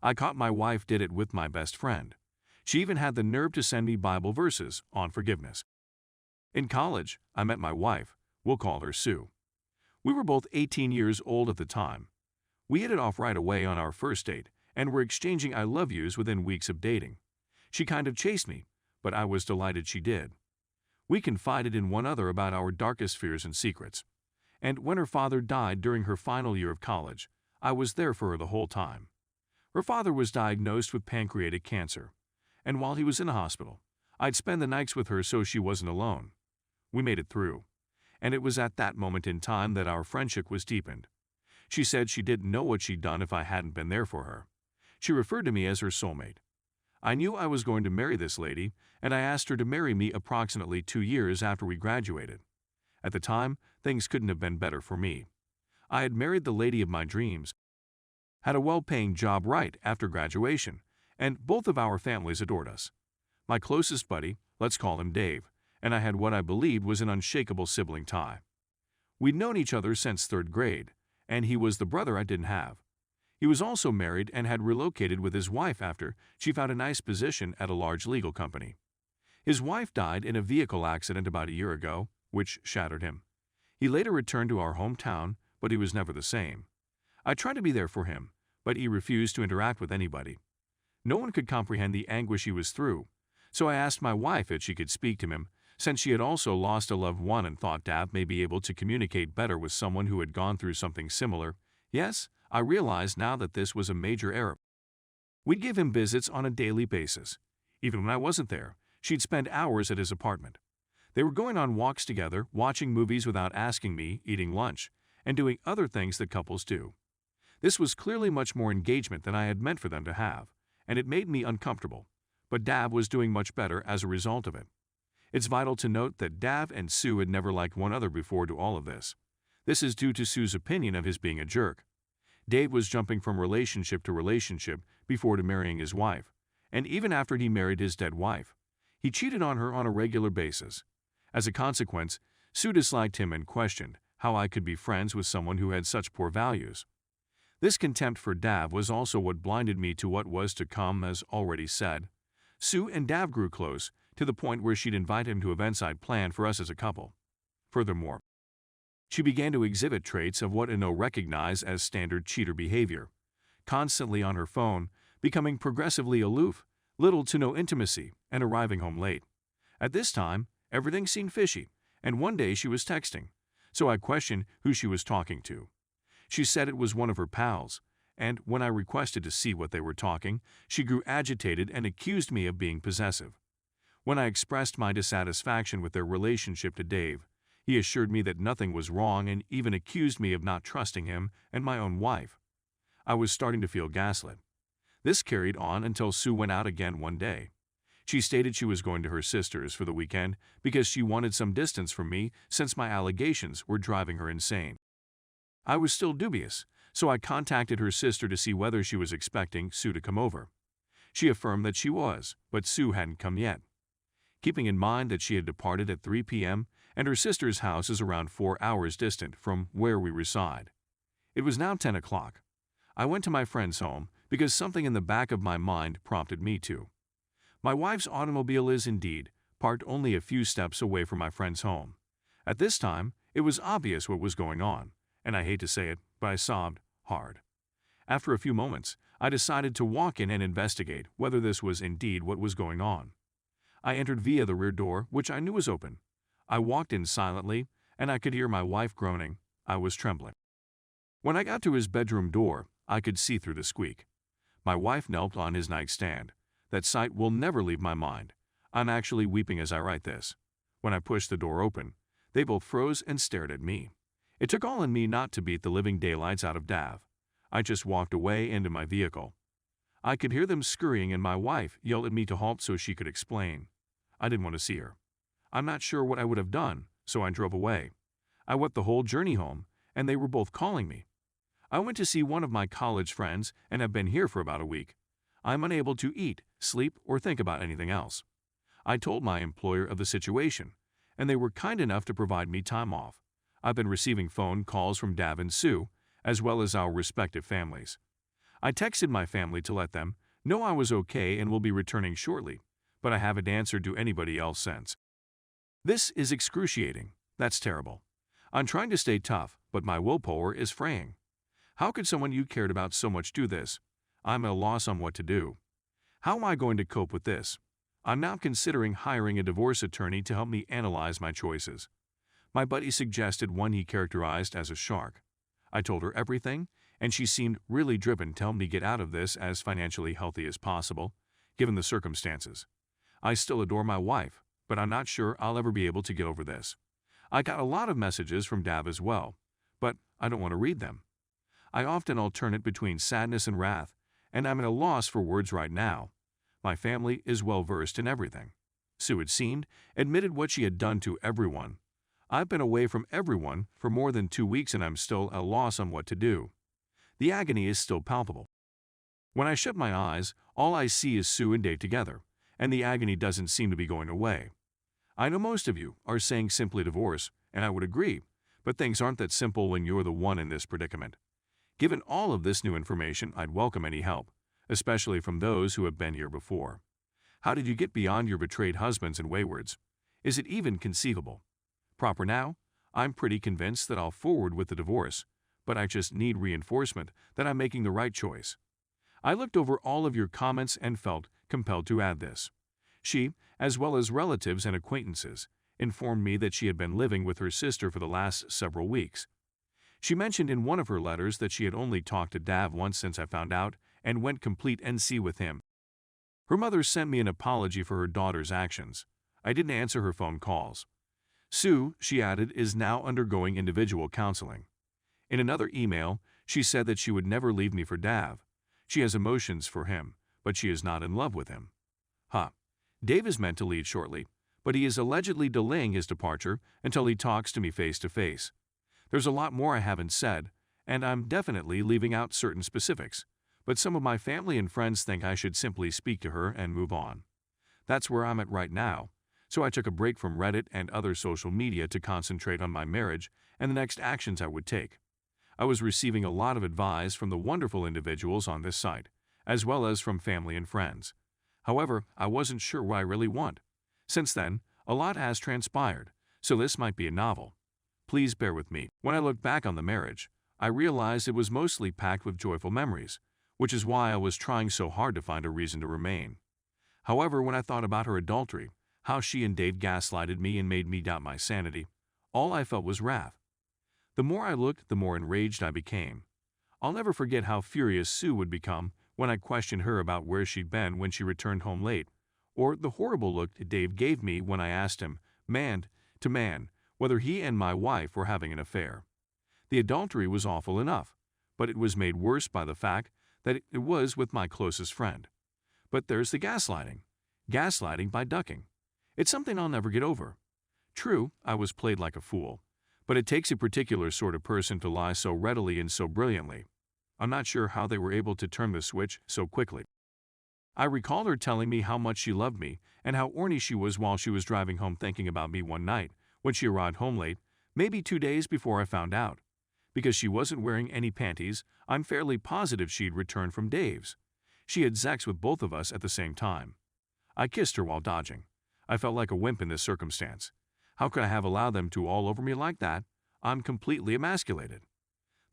I caught my wife did it with my best friend. She even had the nerve to send me Bible verses on forgiveness. In college, I met my wife. We'll call her Sue. We were both 18 years old at the time. We hit it off right away on our first date and were exchanging I love yous within weeks of dating. She kind of chased me, but I was delighted she did. We confided in one another about our darkest fears and secrets. And when her father died during her final year of college, I was there for her the whole time. Her father was diagnosed with pancreatic cancer, and while he was in the hospital, I'd spend the nights with her so she wasn't alone. We made it through, and it was at that moment in time that our friendship was deepened. She said she didn't know what she'd done if I hadn't been there for her. She referred to me as her soulmate. I knew I was going to marry this lady, and I asked her to marry me approximately 2 years after we graduated. At the time, things couldn't have been better for me. I had married the lady of my dreams, had a well-paying job right after graduation, and both of our families adored us. My closest buddy, let's call him Dave, and I had what I believed was an unshakable sibling tie. We'd known each other since 3rd grade, and he was the brother I didn't have. He was also married and had relocated with his wife after she found a nice position at a large legal company. His wife died in a vehicle accident about a year ago, which shattered him. He later returned to our hometown, but he was never the same. I tried to be there for him, but he refused to interact with anybody. No one could comprehend the anguish he was through, so I asked my wife if she could speak to him, since she had also lost a loved one and thought Dave may be able to communicate better with someone who had gone through something similar. Yes, I realized now that this was a major error. We'd give him visits on a daily basis. Even when I wasn't there, she'd spend hours at his apartment. They were going on walks together, watching movies without asking me, eating lunch, and doing other things that couples do. This was clearly much more engagement than I had meant for them to have, and it made me uncomfortable, but Dave was doing much better as a result of it. It's vital to note that Dave and Sue had never liked one another before to all of this. This is due to Sue's opinion of his being a jerk. Dave was jumping from relationship to relationship before to marrying his wife, and even after he married his dead wife, he cheated on her on a regular basis. As a consequence, Sue disliked him and questioned how I could be friends with someone who had such poor values. This contempt for Dave was also what blinded me to what was to come. As already said, Sue and Dave grew close, to the point where she'd invite him to events I'd planned for us as a couple. Furthermore, she began to exhibit traits of what I recognize as standard cheater behavior, constantly on her phone, becoming progressively aloof, little to no intimacy, and arriving home late. At this time, everything seemed fishy, and one day she was texting, so I questioned who she was talking to. She said it was one of her pals, and when I requested to see what they were talking, she grew agitated and accused me of being possessive. When I expressed my dissatisfaction with their relationship to Dave, he assured me that nothing was wrong and even accused me of not trusting him and my own wife. I was starting to feel gaslit. This carried on until Sue went out again one day. She stated she was going to her sister's for the weekend because she wanted some distance from me since my allegations were driving her insane. I was still dubious, so I contacted her sister to see whether she was expecting Sue to come over. She affirmed that she was, but Sue hadn't come yet. Keeping in mind that she had departed at 3 p.m., and her sister's house is around 4 hours distant from where we reside. It was now 10 o'clock. I went to my friend's home because something in the back of my mind prompted me to. My wife's automobile is indeed parked only a few steps away from my friend's home. At this time, it was obvious what was going on, and I hate to say it, but I sobbed hard. After a few moments, I decided to walk in and investigate whether this was indeed what was going on. I entered via the rear door, which I knew was open. I walked in silently, and I could hear my wife groaning. I was trembling. When I got to his bedroom door, I could see through the squeak. My wife knelt on his nightstand. That sight will never leave my mind. I'm actually weeping as I write this. When I pushed the door open, they both froze and stared at me. It took all in me not to beat the living daylights out of Dave. I just walked away into my vehicle. I could hear them scurrying, and my wife yelled at me to halt so she could explain. I didn't want to see her. I'm not sure what I would have done, so I drove away. I wept the whole journey home, and they were both calling me. I went to see one of my college friends and have been here for about a week. I'm unable to eat, sleep, or think about anything else. I told my employer of the situation, and they were kind enough to provide me time off. I've been receiving phone calls from Dave and Sue, as well as our respective families. I texted my family to let them know I was okay and will be returning shortly, but I haven't answered to anybody else since. This is excruciating. That's terrible. I'm trying to stay tough, but my willpower is fraying. How could someone you cared about so much do this? I'm at a loss on what to do. How am I going to cope with this? I'm now considering hiring a divorce attorney to help me analyze my choices. My buddy suggested one he characterized as a shark. I told her everything, and she seemed really driven to help me get out of this as financially healthy as possible, given the circumstances. I still adore my wife, but I'm not sure I'll ever be able to get over this. I got a lot of messages from Dav as well, but I don't want to read them. I often alternate between sadness and wrath, and I'm at a loss for words right now. My family is well versed in everything. Sue, it seemed, admitted what she had done to everyone. I've been away from everyone for more than 2 weeks and I'm still at a loss on what to do. The agony is still palpable. When I shut my eyes, all I see is Sue and Dave together, and the agony doesn't seem to be going away. I know most of you are saying simply divorce, and I would agree, but things aren't that simple when you're the one in this predicament. Given all of this new information, I'd welcome any help, especially from those who have been here before. How did you get beyond your betrayed husbands and waywards? Is it even conceivable? Proper now, I'm pretty convinced that I'll forward with the divorce, but I just need reinforcement that I'm making the right choice. I looked over all of your comments and felt compelled to add this. She, as well as relatives and acquaintances, informed me that she had been living with her sister for the last several weeks. She mentioned in one of her letters that she had only talked to Dav once since I found out and went complete NC with him. Her mother sent me an apology for her daughter's actions. I didn't answer her phone calls. Sue, she added, is now undergoing individual counseling. In another email, she said that she would never leave me for Dav. She has emotions for him, but she is not in love with him. Dave is meant to leave shortly, but he is allegedly delaying his departure until he talks to me face to face. There's a lot more I haven't said, and I'm definitely leaving out certain specifics, but some of my family and friends think I should simply speak to her and move on. That's where I'm at right now, so I took a break from Reddit and other social media to concentrate on my marriage and the next actions I would take. I was receiving a lot of advice from the wonderful individuals on this site, as well as from family and friends. However, I wasn't sure what I really want. Since then, a lot has transpired, so this might be a novel. Please bear with me. When I look back on the marriage, I realized it was mostly packed with joyful memories, which is why I was trying so hard to find a reason to remain. However, when I thought about her adultery, how she and Dave gaslighted me and made me doubt my sanity, all I felt was wrath. The more I looked, the more enraged I became. I'll never forget how furious Sue would become when I questioned her about where she'd been when she returned home late, or the horrible look Dave gave me when I asked him, man to man, whether he and my wife were having an affair. The adultery was awful enough, but it was made worse by the fact that it was with my closest friend. But there's the gaslighting. Gaslighting by ducking. It's something I'll never get over. True, I was played like a fool, but it takes a particular sort of person to lie so readily and so brilliantly. I'm not sure how they were able to turn the switch so quickly. I recall her telling me how much she loved me and how orny she was while she was driving home thinking about me one night when she arrived home late, maybe 2 days before I found out. Because she wasn't wearing any panties, I'm fairly positive she'd returned from Dave's. She had sex with both of us at the same time. I kissed her while dodging. I felt like a wimp in this circumstance. How could I have allowed them to all over me like that? I'm completely emasculated.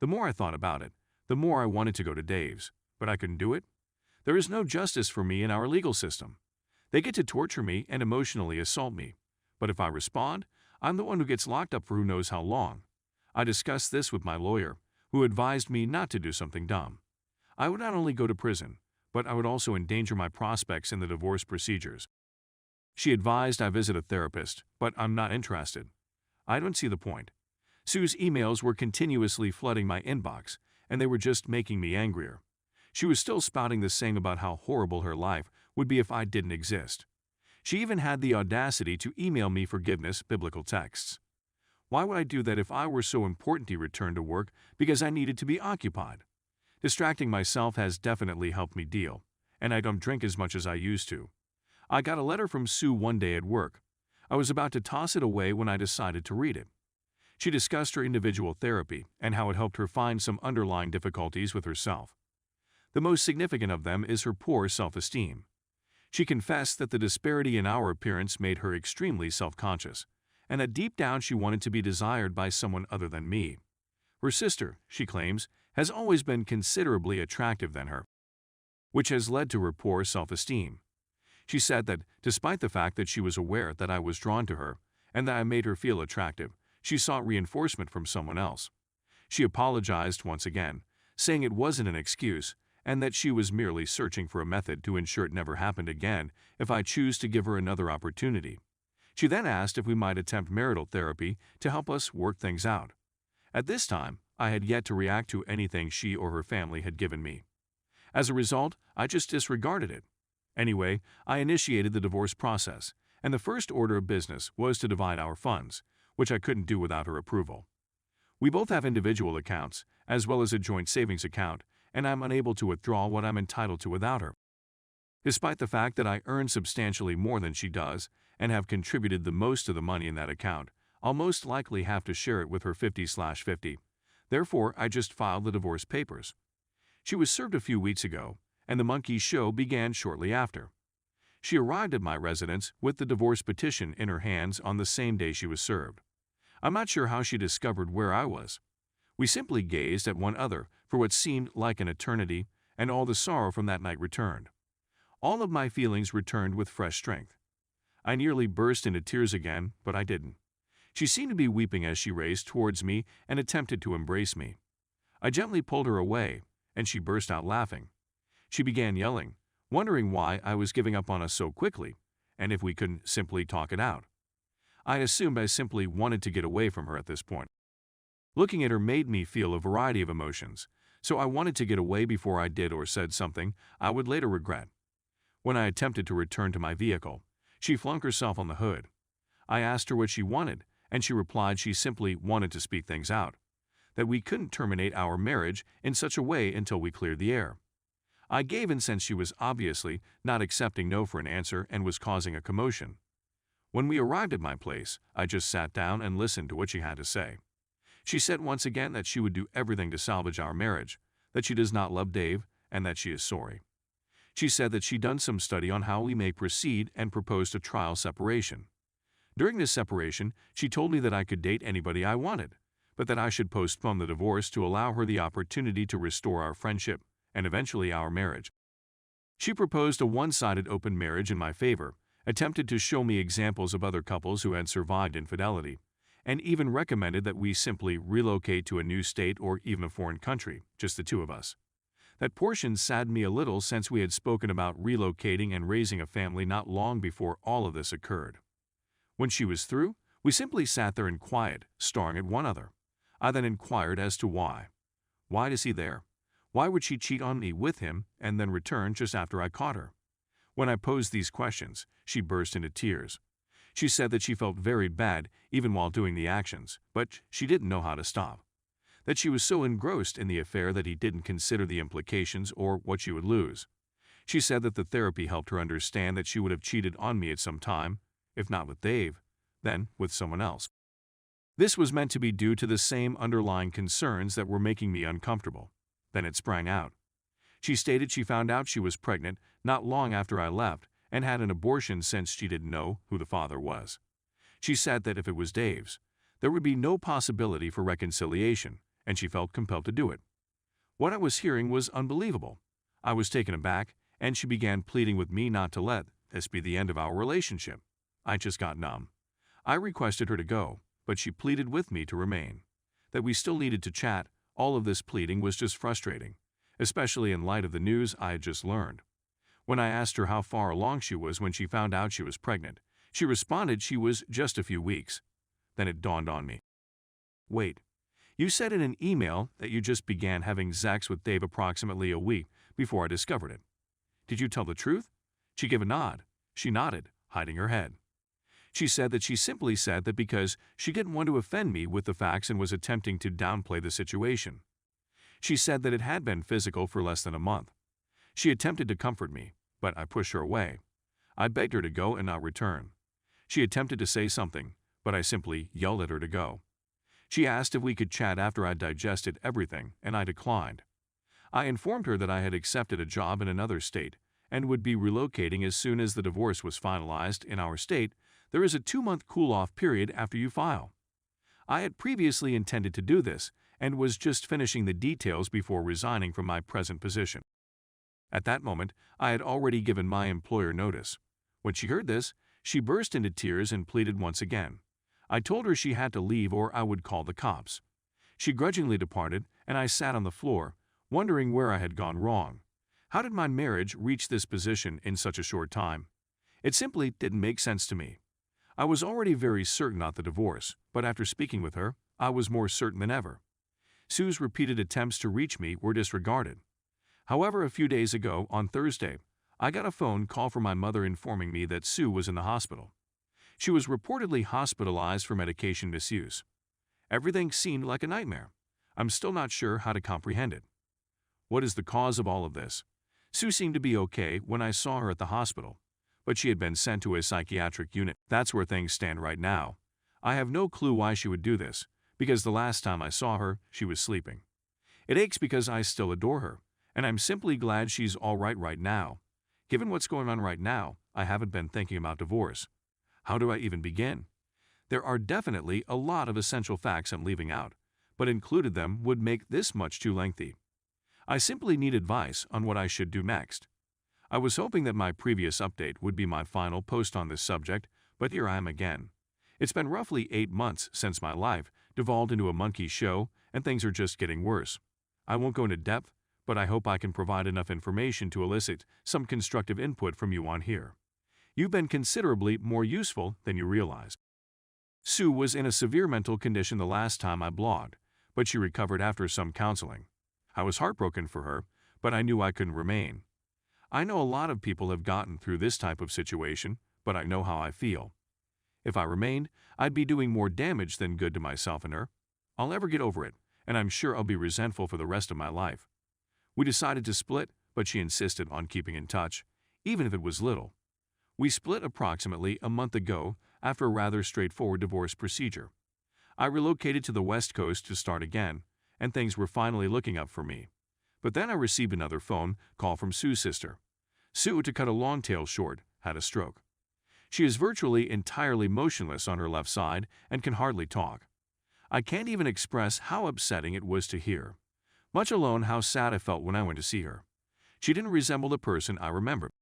The more I thought about it, the more I wanted to go to Dave's, but I couldn't do it. There is no justice for me in our legal system. They get to torture me and emotionally assault me, but if I respond, I'm the one who gets locked up for who knows how long. I discussed this with my lawyer, who advised me not to do something dumb. I would not only go to prison, but I would also endanger my prospects in the divorce procedures. She advised I visit a therapist, but I'm not interested. I don't see the point. Sue's emails were continuously flooding my inbox, and they were just making me angrier. She was still spouting the same about how horrible her life would be if I didn't exist. She even had the audacity to email me forgiveness biblical texts. Why would I do that if I were so important to return to work because I needed to be occupied? Distracting myself has definitely helped me deal, and I don't drink as much as I used to. I got a letter from Sue one day at work. I was about to toss it away when I decided to read it. She discussed her individual therapy and how it helped her find some underlying difficulties with herself. The most significant of them is her poor self-esteem. She confessed that the disparity in our appearance made her extremely self-conscious, and that deep down she wanted to be desired by someone other than me. Her sister, she claims, has always been considerably attractive than her, which has led to her poor self-esteem. She said that, despite the fact that she was aware that I was drawn to her and that I made her feel attractive, she sought reinforcement from someone else. She apologized once again, saying it wasn't an excuse and that she was merely searching for a method to ensure it never happened again if I choose to give her another opportunity. She then asked if we might attempt marital therapy to help us work things out. At this time, I had yet to react to anything she or her family had given me. As a result, I just disregarded it. Anyway, I initiated the divorce process, and the first order of business was to divide our funds, which I couldn't do without her approval. We both have individual accounts, as well as a joint savings account, and I'm unable to withdraw what I'm entitled to without her. Despite the fact that I earn substantially more than she does and have contributed the most of the money in that account, I'll most likely have to share it with her 50/50. Therefore, I just filed the divorce papers. She was served a few weeks ago, and the monkey show began shortly after. She arrived at my residence with the divorce petition in her hands on the same day she was served. I'm not sure how she discovered where I was. We simply gazed at one another for what seemed like an eternity, and all the sorrow from that night returned. All of my feelings returned with fresh strength. I nearly burst into tears again, but I didn't. She seemed to be weeping as she raced towards me and attempted to embrace me. I gently pulled her away, and she burst out laughing. She began yelling, wondering why I was giving up on us so quickly, and if we couldn't simply talk it out. I assumed I simply wanted to get away from her at this point. Looking at her made me feel a variety of emotions, so I wanted to get away before I did or said something I would later regret. When I attempted to return to my vehicle, she flung herself on the hood. I asked her what she wanted, and she replied she simply wanted to speak things out, that we couldn't terminate our marriage in such a way until we cleared the air. I gave in since she was obviously not accepting no for an answer and was causing a commotion. When we arrived at my place, I just sat down and listened to what she had to say. She said once again that she would do everything to salvage our marriage, that she does not love Dave, and that she is sorry. She said that she'd done some study on how we may proceed and proposed a trial separation. During this separation, she told me that I could date anybody I wanted, but that I should postpone the divorce to allow her the opportunity to restore our friendship and eventually our marriage. She proposed a one-sided open marriage in my favor, attempted to show me examples of other couples who had survived infidelity, and even recommended that we simply relocate to a new state or even a foreign country, just the two of us. That portion saddened me a little since we had spoken about relocating and raising a family not long before all of this occurred. When she was through, we simply sat there in quiet, staring at one another. I then inquired as to why. Why is he there? Why would she cheat on me with him and then return just after I caught her? When I posed these questions, she burst into tears. She said that she felt very bad even while doing the actions, but she didn't know how to stop. That she was so engrossed in the affair that he didn't consider the implications or what she would lose. She said that the therapy helped her understand that she would have cheated on me at some time, if not with Dave, then with someone else. This was meant to be due to the same underlying concerns that were making me uncomfortable. Then it sprang out. She stated she found out she was pregnant not long after I left and had an abortion since she didn't know who the father was. She said that if it was Dave's, there would be no possibility for reconciliation, and she felt compelled to do it. What I was hearing was unbelievable. I was taken aback, and she began pleading with me not to let this be the end of our relationship. I just got numb. I requested her to go, but she pleaded with me to remain. That we still needed to chat, all of this pleading was just frustrating, especially in light of the news I had just learned. When I asked her how far along she was when she found out she was pregnant, she responded she was just a few weeks. Then it dawned on me. Wait, you said in an email that you just began having sex with Dave approximately a week before I discovered it. Did you tell the truth? She gave a nod. She nodded, hiding her head. She said that she simply said that because she didn't want to offend me with the facts and was attempting to downplay the situation. She said that it had been physical for less than a month. She attempted to comfort me, but I pushed her away. I begged her to go and not return. She attempted to say something, but I simply yelled at her to go. She asked if we could chat after I'd digested everything, and I declined. I informed her that I had accepted a job in another state and would be relocating as soon as the divorce was finalized. In our state, there is a 2-month cool-off period after you file. I had previously intended to do this and was just finishing the details before resigning from my present position. At that moment, I had already given my employer notice. When she heard this, she burst into tears and pleaded once again. I told her she had to leave or I would call the cops. She grudgingly departed, and I sat on the floor, wondering where I had gone wrong. How did my marriage reach this position in such a short time? It simply didn't make sense to me. I was already very certain about the divorce, but after speaking with her, I was more certain than ever. Sue's repeated attempts to reach me were disregarded. However, a few days ago, on Thursday, I got a phone call from my mother informing me that Sue was in the hospital. She was reportedly hospitalized for medication misuse. Everything seemed like a nightmare. I'm still not sure how to comprehend it. What is the cause of all of this? Sue seemed to be okay when I saw her at the hospital, but she had been sent to a psychiatric unit. That's where things stand right now. I have no clue why she would do this, because the last time I saw her, she was sleeping. It aches because I still adore her, and I'm simply glad she's all right now. Given what's going on right now, I haven't been thinking about divorce. How do I even begin? There are definitely a lot of essential facts I'm leaving out, but included them would make this much too lengthy. I simply need advice on what I should do next. I was hoping that my previous update would be my final post on this subject, but here I am again. It's been roughly 8 months since my life devolved into a monkey show, and things are just getting worse. I won't go into depth, but I hope I can provide enough information to elicit some constructive input from you on here. You've been considerably more useful than you realized. Sue was in a severe mental condition the last time I blogged, but she recovered after some counseling. I was heartbroken for her, but I knew I couldn't remain. I know a lot of people have gotten through this type of situation, but I know how I feel. If I remained, I'd be doing more damage than good to myself and her. I'll never get over it, and I'm sure I'll be resentful for the rest of my life. We decided to split, but she insisted on keeping in touch, even if it was little. We split approximately a month ago after a rather straightforward divorce procedure. I relocated to the West Coast to start again, and things were finally looking up for me. But then I received another phone call from Sue's sister. Sue, to cut a long tale short, had a stroke. She is virtually entirely motionless on her left side and can hardly talk. I can't even express how upsetting it was to hear, much alone how sad I felt when I went to see her. She didn't resemble the person I remembered,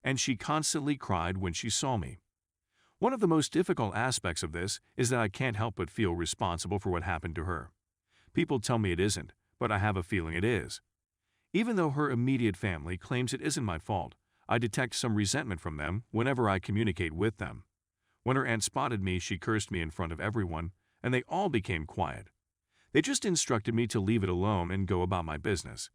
and she constantly cried when she saw me. One of the most difficult aspects of this is that I can't help but feel responsible for what happened to her. People tell me it isn't, but I have a feeling it is. Even though her immediate family claims it isn't my fault, I detect some resentment from them whenever I communicate with them. When her aunt spotted me, she cursed me in front of everyone, and they all became quiet. They just instructed me to leave it alone and go about my business.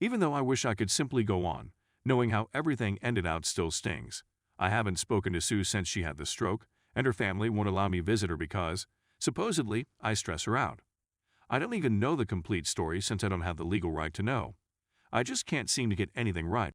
Even though I wish I could simply go on, knowing how everything ended out still stings. I haven't spoken to Sue since she had the stroke, and her family won't allow me visit her because, supposedly, I stress her out. I don't even know the complete story since I don't have the legal right to know. I just can't seem to get anything right.